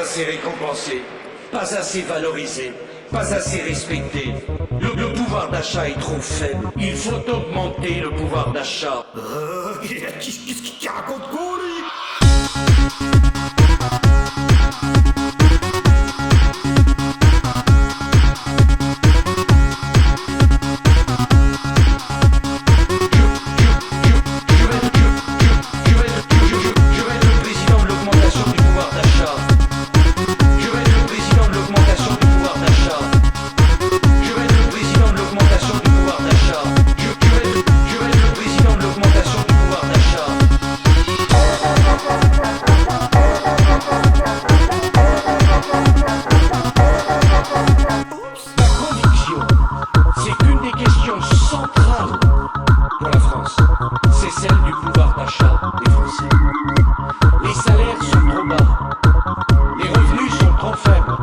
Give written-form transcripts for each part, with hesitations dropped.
assez récompensé, pas assez valorisé, pas assez respecté. Le pouvoir d'achat est trop faible. Il faut augmenter le pouvoir d'achat. Qu'est-ce qu'il raconte quoi, lui? Centrale pour la France, c'est celle du pouvoir d'achat des Français. Les salaires sont trop bas, les revenus sont trop faibles.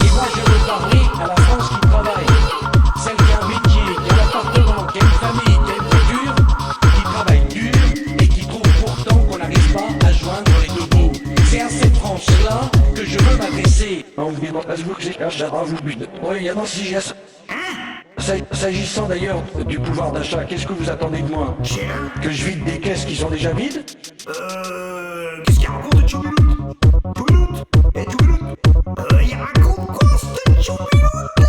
Et moi je veux parler à la France qui travaille, celle qui a un métier, qui a un appartement, qui a une famille, qui a une voiture, qui travaille dur et qui trouve pourtant qu'on n'arrive pas à joindre les deux bouts. C'est à cette France-là que je veux m'adresser. S'agissant d'ailleurs du pouvoir d'achat, qu'est-ce que vous attendez de moi? Que je vide des caisses qui sont déjà vides? Qu'est-ce qu'il raconte, Tchoubiloute? Tchoubiloute? Eh, Tchoubiloute? Il raconte quoi, ce Tchoubiloute, là?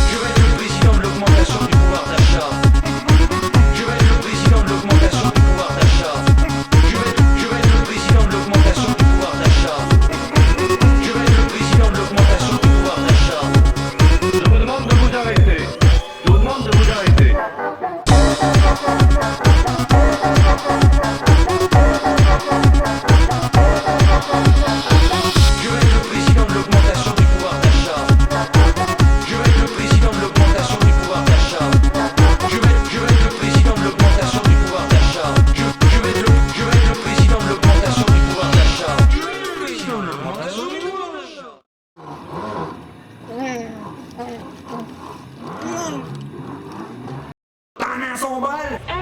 Je vais être le président de l'augmentation du pouvoir d'achat. Je vais être le président de l'augmentation du pouvoir d'achat. Je vais être le président de l'augmentation du pouvoir d'achat. Je vais être le président de l'augmentation du pouvoir d'achat. Je vous demande de vous arrêter. Je vous demande de vous arrêter. Je vais être le président de l'augmentation du pouvoir d'achat. Je vais être le président de l'augmentation du pouvoir d'achat. Je vais être le président de l'augmentation du pouvoir d'achat. Je vais être le président de l'augmentation du pouvoir d'achat. Je vais être le président de l'augmentation du pouvoir d'achat. T'en as son bal?